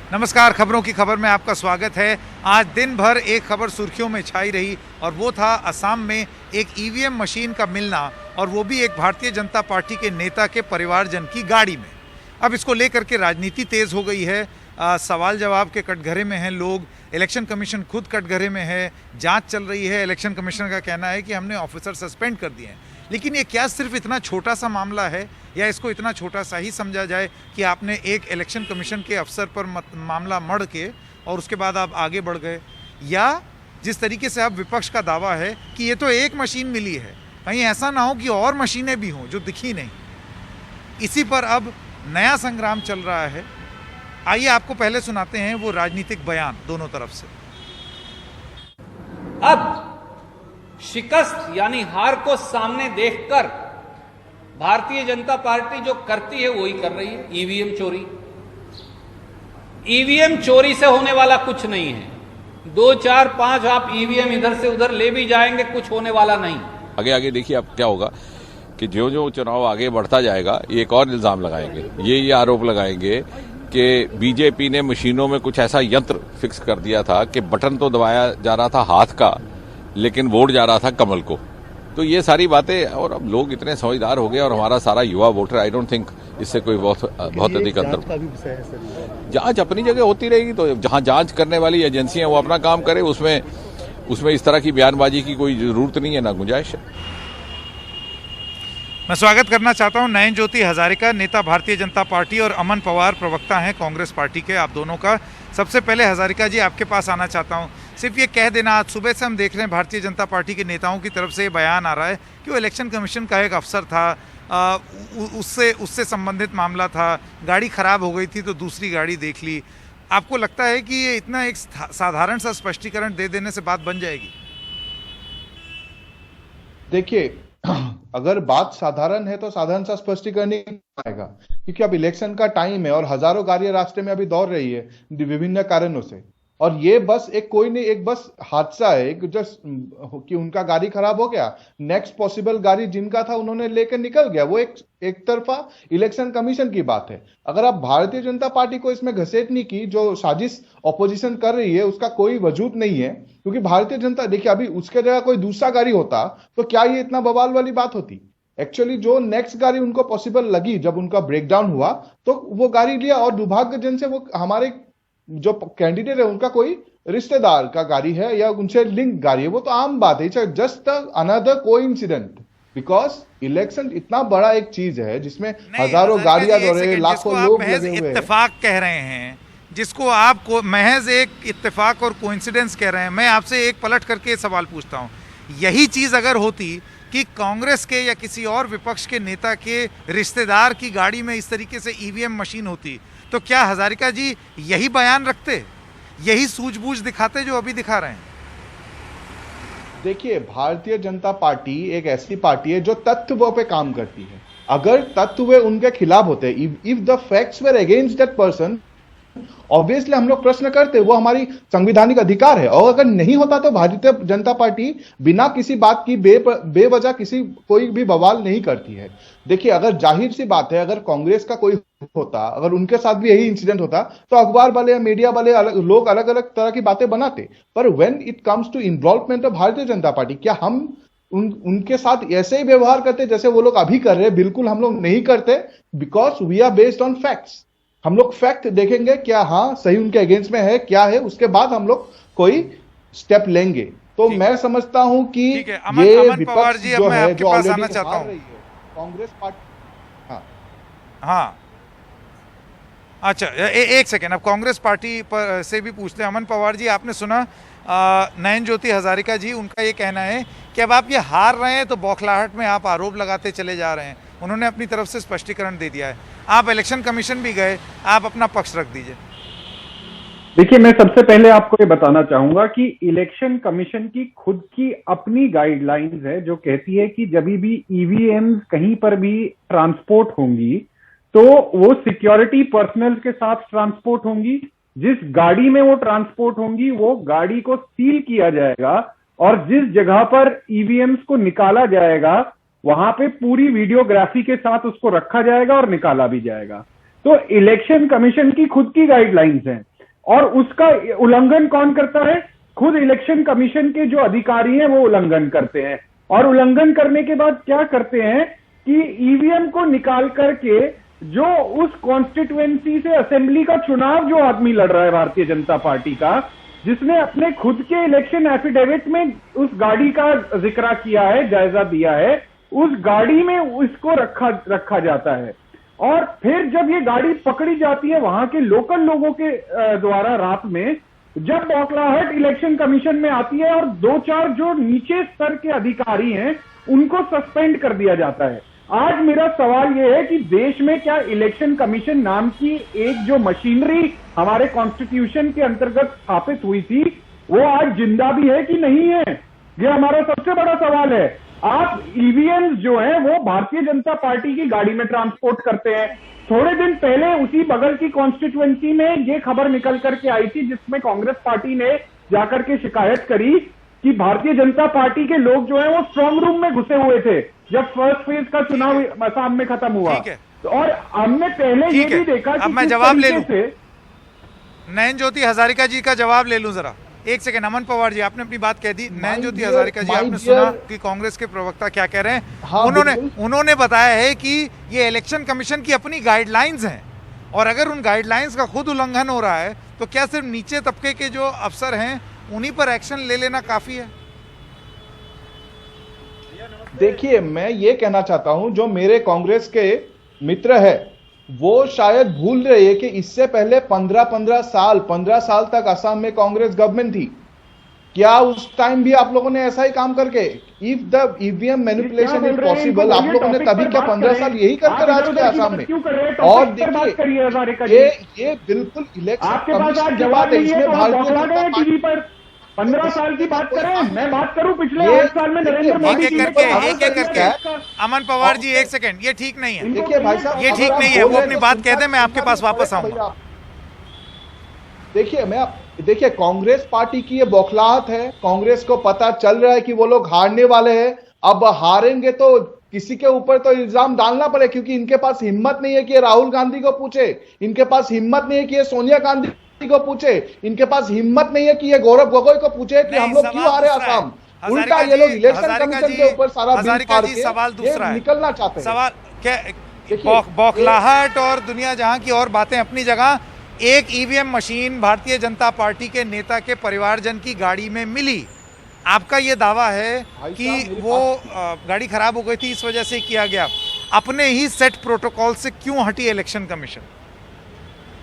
नमस्कार, खबरों की खबर में आपका स्वागत है। आज दिन भर एक खबर सुर्खियों में छाई रही और वो था असम में एक ईवीएम मशीन का मिलना, और वो भी एक भारतीय जनता पार्टी के नेता के परिवारजन की गाड़ी में। अब इसको लेकर के राजनीति तेज हो गई है। सवाल जवाब के कटघरे में हैं लोग। इलेक्शन कमीशन खुद कटघरे में है, जांच चल रही है। इलेक्शन कमीशन का कहना है कि हमने ऑफिसर सस्पेंड कर दिए हैं। लेकिन ये क्या सिर्फ इतना छोटा सा मामला है, या इसको इतना छोटा सा ही समझा जाए कि आपने एक इलेक्शन कमीशन के अफसर पर मामला मढ़ के और उसके बाद आप आगे बढ़ गए? या जिस तरीके से अब विपक्ष का दावा है कि ये तो एक मशीन मिली है, कहीं ऐसा ना हो कि और मशीनें भी हों जो दिखी नहीं। इसी पर अब नया संग्राम चल रहा है। आइए आपको पहले सुनाते हैं वो राजनीतिक बयान दोनों तरफ से। अब शिकस्त यानी हार को सामने देखकर भारतीय जनता पार्टी जो करती है वही कर रही है, ईवीएम चोरी। ईवीएम चोरी से होने वाला कुछ नहीं है। 2, 4, 5 आप ईवीएम इधर से उधर ले भी जाएंगे, कुछ होने वाला नहीं। आगे आगे देखिए अब क्या होगा कि जो जो चुनाव आगे बढ़ता जाएगा एक और इल्जाम लगाएंगे, ये आरोप लगाएंगे कि बीजेपी ने मशीनों में कुछ ऐसा यंत्र फिक्स कर दिया था कि बटन तो दबाया जा रहा था हाथ का, लेकिन वोट जा रहा था कमल को। तो ये सारी बातें, और अब लोग इतने समझदार हो गए और हमारा सारा युवा वोटर, आई डोंट थिंक इससे कोई बहुत अधिक अंतर। जांच अपनी जगह होती रहेगी, तो जहां जांच करने वाली एजेंसियां वो अपना काम करे, उसमें इस तरह की बयानबाजी की कोई जरूरत नहीं है, ना गुंजाइश है। मैं स्वागत करना चाहता हूं नयन ज्योति हजारिका, नेता भारतीय जनता पार्टी, और अमन पवार, प्रवक्ता हैं कांग्रेस पार्टी के, आप दोनों का। सबसे पहले हजारिका जी आपके पास आना चाहता हूं। सिर्फ ये कह देना, आज सुबह से हम देख रहे हैं भारतीय जनता पार्टी के नेताओं की तरफ से ये बयान आ रहा है कि वो इलेक्शन कमीशन का एक अफसर था, उससे संबंधित मामला था, गाड़ी खराब हो गई थी तो दूसरी गाड़ी देख ली। आपको लगता है कि ये इतना एक साधारण सा स्पष्टीकरण दे देने से बात बन जाएगी? देखिए, अगर बात साधारण है तो साधारण सा स्पष्टीकरण नहीं आएगा, क्योंकि अब इलेक्शन का टाइम है और हजारों गाड़ियां रास्ते में अभी दौड़ रही है विभिन्न कारणों से। और ये बस एक बस हादसा है कि उनका गाड़ी खराब हो गया, नेक्स्ट पॉसिबल गाड़ी जिनका था उन्होंने लेकर निकल गया, वो एक तरफा इलेक्शन कमीशन की बात है। अगर आप भारतीय जनता पार्टी को इसमें घसीटने की जो साजिश ऑपोजिशन कर रही है उसका कोई वजूद नहीं है, क्योंकि भारतीय जनता, देखिए अभी उसके जगह कोई दूसरा गाड़ी होता तो क्या ये इतना बवाल वाली बात होती? एक्चुअली जो नेक्स्ट गाड़ी उनको पॉसिबल लगी जब उनका ब्रेकडाउन हुआ तो वो गाड़ी लिया, और दुर्भाग्यजन से वो हमारे जो कैंडिडेट है उनका कोई रिश्तेदार का गाड़ी है या उनसे लिंक गाड़ी है, वो तो आम बात है, just another coincident. Because election इतना बड़ा एक चीज है जिसमें हजारों गाड़ियां दौड़ रही है, लाखों लोग लगे हुए हैं। इत्तेफाक कह रहे हैं, जिसको आप महज एक इत्तेफाक और कोइंसिडेंस कह रहे हैं। मैं आपसे एक पलट करके सवाल पूछता हूं, यही चीज अगर होती कि कांग्रेस के या किसी और विपक्ष के नेता के रिश्तेदार की गाड़ी में इस तरीके से ईवीएम मशीन होती, तो क्या हजारिका जी यही बयान रखते, यही सूझबूझ दिखाते जो अभी दिखा रहे हैं? देखिए, भारतीय जनता पार्टी एक ऐसी पार्टी है जो तथ्यों पे काम करती है। अगर तथ्य उनके खिलाफ होते, if the facts were against that person, obviously हम लोग प्रश्न करते, वो हमारी संवैधानिक अधिकार है। और अगर नहीं होता तो भारतीय जनता पार्टी बिना किसी बात की बेवजह कोई भी बवाल नहीं करती है। देखिए, अगर जाहिर सी बात है, अगर कांग्रेस का कोई होता, अगर उनके साथ भी यही इंसिडेंट होता तो अखबार वाले या मीडिया वाले लोग अलग अलग तरह की बातें बनाते। पर when it comes to involvement of Bharatiya Janata party, क्या हम उनके साथ ऐसे ही व्यवहार करते जैसे वो लोग अभी कर रहे हैं? बिल्कुल हम लोग नहीं करते, because we are based on facts. हम लोग फैक्ट देखेंगे, क्या हाँ सही उनके अगेंस्ट में है, क्या है, उसके बाद हम लोग कोई स्टेप लेंगे। तो मैं समझता हूं कि ये विपक्ष जो है, जो ऑलरेडी हार रही है, कांग्रेस पार्टी। हाँ, अच्छा, एक सेकेंड, अब कांग्रेस पार्टी पर से भी पूछते हैं। अमन पवार जी, आपने सुना नयन ज्योति हजारिका जी, उनका ये कहना है कि अब आप ये हार रहे हैं तो बौखलाहट में आप आरोप लगाते चले जा रहे हैं। उन्होंने अपनी तरफ से स्पष्टीकरण दे दिया है। आप इलेक्शन कमीशन भी गए, आप अपना पक्ष रख दीजिए। देखिए, मैं सबसे पहले आपको ये बताना चाहूंगा कि इलेक्शन कमीशन की खुद की अपनी गाइडलाइंस है जो कहती है कि जब भी ईवीएम कहीं पर भी ट्रांसपोर्ट होंगी तो वो सिक्योरिटी पर्सनल के साथ ट्रांसपोर्ट होंगी। जिस गाड़ी में वो ट्रांसपोर्ट होंगी वो गाड़ी को सील किया जाएगा, और जिस जगह पर ईवीएम्स को निकाला जाएगा वहां पे पूरी वीडियोग्राफी के साथ उसको रखा जाएगा और निकाला भी जाएगा। तो इलेक्शन कमीशन की खुद की गाइडलाइंस हैं। और उसका उल्लंघन कौन करता है? खुद इलेक्शन कमीशन के जो अधिकारी हैं वो उल्लंघन करते हैं, और उल्लंघन करने के बाद क्या करते हैं कि ईवीएम को निकाल करके जो उस कॉन्स्टिट्यूएंसी से असेंबली का चुनाव जो आदमी लड़ रहा है भारतीय जनता पार्टी का, जिसने अपने खुद के इलेक्शन एफिडेविट में उस गाड़ी का जिक्र किया है, जायजा दिया है, उस गाड़ी में उसको रखा जाता है। और फिर जब ये गाड़ी पकड़ी जाती है वहां के लोकल लोगों के द्वारा रात में, जब बौखलाहट इलेक्शन कमीशन में आती है और 2-4 जो नीचे स्तर के अधिकारी हैं उनको सस्पेंड कर दिया जाता है। आज मेरा सवाल यह है कि देश में क्या इलेक्शन कमीशन नाम की एक जो मशीनरी हमारे कॉन्स्टिट्यूशन के अंतर्गत स्थापित हुई थी, वो आज जिंदा भी है कि नहीं है? ये हमारा सबसे बड़ा सवाल है। आप ईवीएम जो है वो भारतीय जनता पार्टी की गाड़ी में ट्रांसपोर्ट करते हैं। थोड़े दिन पहले उसी बगल की कॉन्स्टिट्यूएंसी में ये खबर निकल करके आई थी, जिसमें कांग्रेस पार्टी ने जाकर के शिकायत करी कि भारतीय जनता पार्टी के लोग जो है वो स्ट्रांग रूम में घुसे हुए थे जब फर्स्ट फेज का चुनाव असम में खत्म हुआ। और हमने पहले ये भी देखा कि अब मैं जवाब ले लूं, नयन ज्योति हजारिका जी का जवाब ले लूं जरा, एक सेकंड। अमन पवार जी, आपने अपनी बात कह दी। नयन ज्योति हजारिका जी, आपने सुना कि कांग्रेस के प्रवक्ता क्या कह रहे हैं? हाँ, उन्होंने बताया है कि ये इलेक्शन कमीशन की अपनी गाइडलाइंस हैं, और अगर उन गाइडलाइंस का खुद उल्लंघन हो रहा है तो क्या सिर्फ नीचे तबके के जो अफसर हैं उन्हीं पर एक्शन ले लेना काफी है? देखिए, मैं ये कहना चाहता हूं, जो मेरे कांग्रेस के मित्र है वो शायद भूल रहे हैं कि इससे पहले 15 साल तक असम में कांग्रेस गवर्नमेंट थी। क्या उस टाइम भी आप लोगों ने ऐसा ही काम करके, if the EVM manipulation is possible, आप लोगों ने तभी क्या 15 साल यही करके राज किया असम में? और देखिए, ये बिल्कुल इलेक्शन कमीशन की बात है, इसमें भारतीय जनता पार्टी 15 साल की बात करें, मैं बात करूं पिछले 8 साल में नरेंद्र मोदी एक एक करके। अमन पवार जी, एक सेकंड, ये ठीक नहीं है। देखिए भाई साहब, ये ठीक नहीं है, वो अपनी बात कह दे, मैं आपके पास वापस आऊंगा। देखिए, कांग्रेस पार्टी की ये बौखलाहट है। कांग्रेस को पता चल रहा है कि वो लोग हारने वाले हैं। अब हारेंगे तो किसी के ऊपर तो इल्जाम डालना पड़े, क्योंकि इनके पास हिम्मत नहीं है कि ये राहुल गांधी को पूछे, इनके पास हिम्मत नहीं है कि ये सोनिया गांधी को पूछे, इनके पास हिम्मत नहीं है कि ये गौरव गोगोई को पूछे कि हम लोग क्यों हारे असम। उल्टा ये लोग इलेक्शन कमीशन के ऊपर सारा बिल फाड़ के सवाल दूसरा है, निकलना चाहते हैं। सवाल क्या, बौखलाहट और दुनिया जहां की और बातें अपनी जगह, एक ईवीएम मशीन भारतीय जनता पार्टी के नेता के परिवारजन की गाड़ी में मिली। आपका ये दावा है कि वो गाड़ी खराब हो गई थी, इस वजह से किया गया। अपने ही सेट प्रोटोकॉल से क्यों हटी इलेक्शन कमीशन?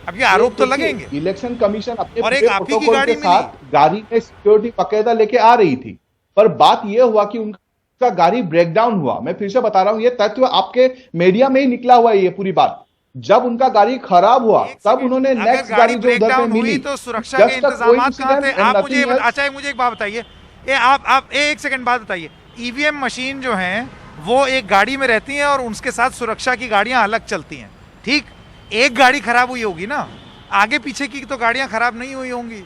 अब ये आरोप तो लगेंगे। इलेक्शन कमीशन अपने और एक आप ही की गाड़ी के साथ गाड़ी में सिक्योरिटी बाकायदा लेके आ रही थी, पर बात यह हुआ कि उनका गाड़ी ब्रेकडाउन हुआ। मैं फिर से बता रहा हूं, ये तथ्य आपके मीडिया में ही निकला हुआ है ये पूरी बात। जब उनका गाड़ी खराब हुआ तब उन्होंने नेक्स्ट गाड़ी जो उधर पे मिली, तो सुरक्षा के इंतजाम कहां थे? आप मुझे अच्छा मुझे एक बात बताइए, आप एक सेकंड बात बताइए। ईवीएम मशीन जो है वो एक गाड़ी में रहती हैं और उसके साथ सुरक्षा की गाड़ियां अलग चलती हैं, ठीक? एक गाड़ी खराब हुई होगी ना, आगे पीछे की तो गाड़ियां खराब नहीं हुई होंगी।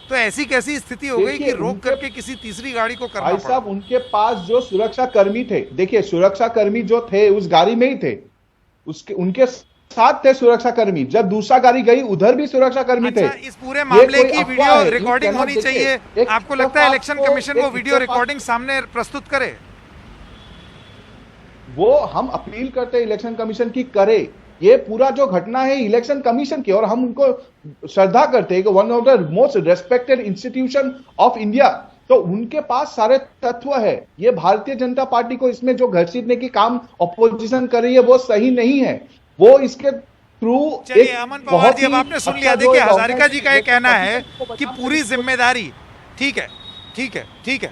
तो ऐसी कैसी स्थिति हो गई कि रोक करके किसी तीसरी गाड़ी को करना पड़ा? भाई साहब, उनके पास जो सुरक्षा कर्मी थे, देखिए सुरक्षा कर्मी जो थे उस गाड़ी में ही थे, उनके साथ थे सुरक्षा कर्मी। जब दूसरा गाड़ी गई उधर भी सुरक्षा कर्मी थे। इस पूरे मामले की वीडियो रिकॉर्डिंग होनी चाहिए। आपको लगता है इलेक्शन कमीशन वो वीडियो रिकॉर्डिंग सामने प्रस्तुत करे? वो हम अपील करते हैं इलेक्शन कमीशन की करे। ये पूरा जो घटना है इलेक्शन कमीशन की, और हम उनको श्रद्धा करते हैं कि one of the most respected institution of India, तो उनके पास सारे तत्व है। ये भारतीय जनता पार्टी को इसमें जो घसीटने की काम ऑपोजिशन कर रही है वो सही नहीं है। वो इसके थ्रू चलिए अमन पवार जी, अब आपने सुन लिया। देखिए, हजारिका जी का ये कहना है कि पूरी जिम्मेदारी, ठीक है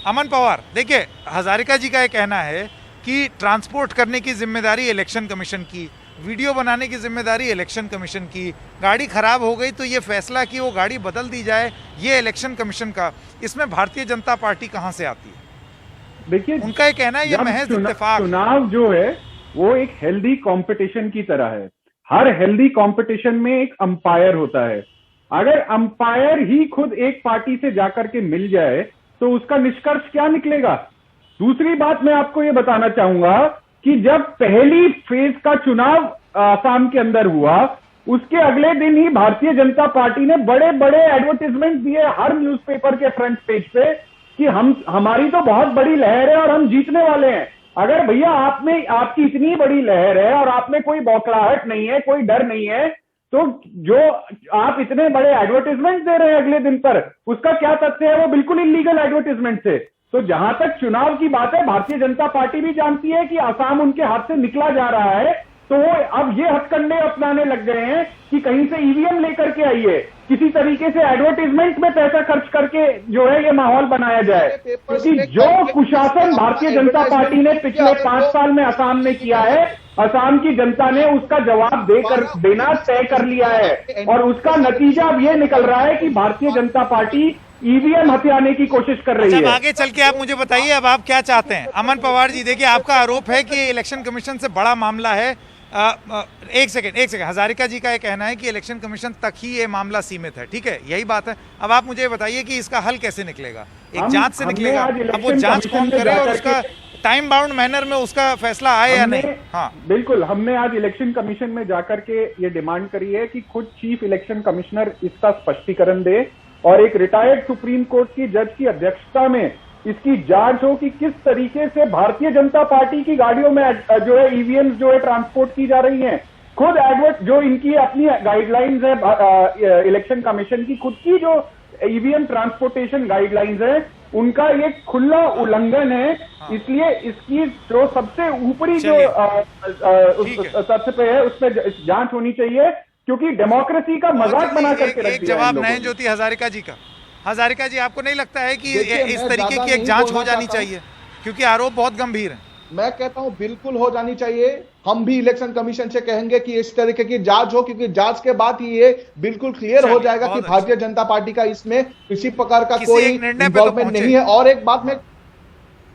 अमन पवार, देखिए हजारिका जी का ये कहना है कि ट्रांसपोर्ट करने की जिम्मेदारी इलेक्शन कमीशन की, वीडियो बनाने की जिम्मेदारी इलेक्शन कमीशन की, गाड़ी खराब हो गई तो ये फैसला कि वो गाड़ी बदल दी जाए ये इलेक्शन कमीशन का। इसमें भारतीय जनता पार्टी कहां से आती है? देखिए, उनका ये कहना है ये महज इत्तेफाक। चुनाव जो है वो एक हेल्दी कंपटीशन की तरह है। हर हेल्दी कंपटीशन में एक अंपायर होता है। अगर अंपायर ही खुद एक पार्टी से जाकर के मिल जाए तो उसका निष्कर्ष क्या निकलेगा? दूसरी बात मैं आपको ये बताना चाहूंगा कि जब पहली फेज का चुनाव आसाम के अंदर हुआ उसके अगले दिन ही भारतीय जनता पार्टी ने बड़े बड़े एडवर्टाइजमेंट दिए हर न्यूज़पेपर के फ्रंट पेज पे कि हमारी तो बहुत बड़ी लहर है और हम जीतने वाले हैं। अगर भैया आपकी इतनी बड़ी लहर है और आप में कोई बौखलाहट नहीं है, कोई डर नहीं है, तो जो आप इतने बड़े एडवर्टाइजमेंट दे रहे हैं अगले दिन पर, उसका क्या तथ्य है? वो बिल्कुल इलीगल एडवर्टाइजमेंट से। तो जहां तक चुनाव की बात है, भारतीय जनता पार्टी भी जानती है कि असम उनके हाथ से निकला जा रहा है, तो वो अब ये हथकंडे अपनाने लग गए हैं कि कहीं से ईवीएम लेकर के आइए, किसी तरीके से एडवर्टाइजमेंट में पैसा खर्च करके जो है ये माहौल बनाया जाए। क्योंकि जो कुशासन भारतीय जनता पार्टी ने पिछले 5 साल में असम में किया है, असम की जनता ने उसका जवाब देना तय कर लिया है और उसका नतीजा अब ये निकल रहा है कि भारतीय जनता पार्टी ईवीएम हथियाने की कोशिश कर रही है। आगे चल के आप मुझे बताइए अब आप क्या चाहते हैं। अमन पवार जी, देखिए आपका आरोप है कि इलेक्शन कमीशन से बड़ा मामला है। एक सेकंड, हजारिका जी का ये कहना है कि इलेक्शन कमीशन तक ही ये मामला सीमित है, ठीक है, यही बात है। अब आप मुझे बताइए कि इसका हल कैसे निकलेगा? एक जांच से निकलेगा, अब वो जांच कौन करे और उसका टाइम बाउंड मैनर में उसका फैसला आए या नहीं? हाँ बिल्कुल, हमने आज इलेक्शन कमीशन में जाकर के ये डिमांड करी है कि खुद चीफ इलेक्शन कमिश्नर इसका स्पष्टीकरण दे और एक रिटायर्ड सुप्रीम कोर्ट की जज की अध्यक्षता में इसकी जांच हो कि किस तरीके से भारतीय जनता पार्टी की गाड़ियों में जो है ईवीएम जो है ट्रांसपोर्ट की जा रही हैं। खुद एडवर्ट जो इनकी अपनी गाइडलाइंस है इलेक्शन कमीशन की, खुद की जो ईवीएम ट्रांसपोर्टेशन गाइडलाइंस है, उनका ये खुला उल्लंघन है। इसलिए इसकी जो सबसे ऊपरी जो तथ्य पे है उस पर जांच होनी चाहिए, क्योंकि डेमोक्रेसी का मजाक बना करके रख दिया। जवाब नयन ज्योति हजारिका जी का। हजारिका जी, आपको नहीं लगता है कि इस तरीके की एक जांच हो जानी चाहिए, क्योंकि आरोप बहुत गंभीर है? मैं कहता हूं बिल्कुल हो जानी चाहिए। हम भी इलेक्शन कमिशन से कहेंगे कि इस तरीके की जांच हो, क्योंकि जांच के बाद ही ये बिल्कुल क्लियर हो जाएगा कि भारतीय जनता पार्टी का इसमें किसी प्रकार का कोई इन्वॉल्वमेंट नहीं है। और एक बात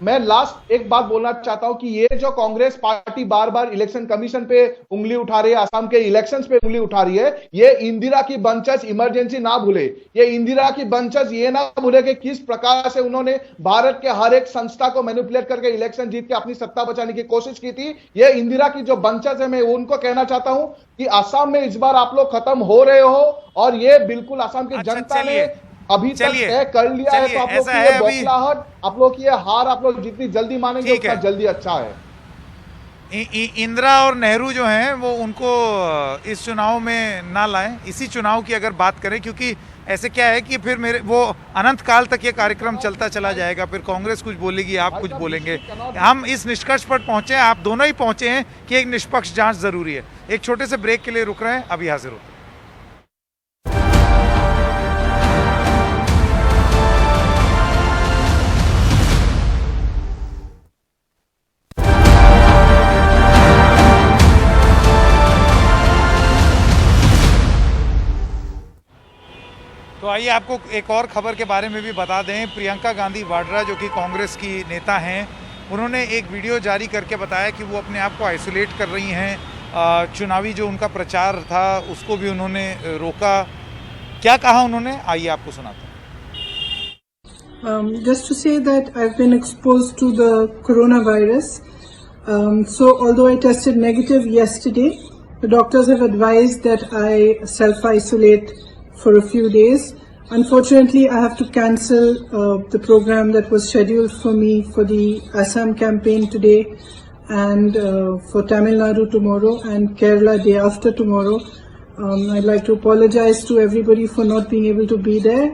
मैं लास्ट एक बात बोलना चाहता हूं कि ये जो कांग्रेस पार्टी बार बार इलेक्शन कमीशन पे उंगली उठा रही है, असम के इलेक्शंस पे उंगली उठा रही है, ये इंदिरा की बंचस इमरजेंसी ना भूले। ये इंदिरा की बंचस ये ना भूले कि किस प्रकार से उन्होंने भारत के हर एक संस्था को मैनिपुलेट करके इलेक्शन जीत के अपनी सत्ता बचाने की कोशिश की थी। ये इंदिरा की जो बंचस है, मैं उनको कहना चाहता हूं कि असम में इस बार आप लोग खत्म हो रहे हो और ये बिल्कुल असम की जनता ने अभी तक तय कर लिया है। तो आप लोग की ये बौखलाहट, आप लोग की ये हार, आप लोग जितनी जल्दी मानेंगे उतना जल्दी अच्छा है। इंदिरा और नेहरू जो हैं वो उनको इस चुनाव में ना लाएं, इसी चुनाव की अगर बात करें, क्योंकि ऐसे क्या है कि फिर वो अनंत काल तक ये कार्यक्रम चलता चला जाएगा। फिर कांग्रेस कुछ बोलेगी, आप कुछ बोलेंगे। हम इस निष्कर्ष पर पहुंचे, आप दोनों ही पहुंचे हैं कि एक निष्पक्ष जांच जरूरी है। एक छोटे से ब्रेक के लिए रुक रहे हैं, अभी हाजिर होते हैं। तो आइए आपको एक और खबर के बारे में भी बता दें। प्रियंका गांधी वाड्रा जो कि कांग्रेस की नेता हैं, उन्होंने एक वीडियो जारी करके बताया कि वो अपने आप को आइसोलेट कर रही हैं। चुनावी जो उनका प्रचार था उसको भी उन्होंने रोका। क्या कहा उन्होंने, आइए आपको सुनाते हैं। Just to say that I've been exposed to the coronavirus. So although I tested negative yesterday, the doctors have advised that I self-isolate for a few days. Unfortunately, I have to cancel the program that was scheduled for me for the Assam campaign today and for Tamil Nadu tomorrow and Kerala day after tomorrow. I'd like to apologize to everybody for not being able to be there,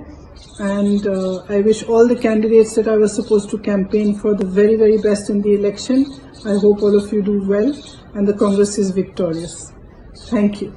and I wish all the candidates that I was supposed to campaign for the very, very best in the election. I hope all of you do well and the Congress is victorious. Thank you.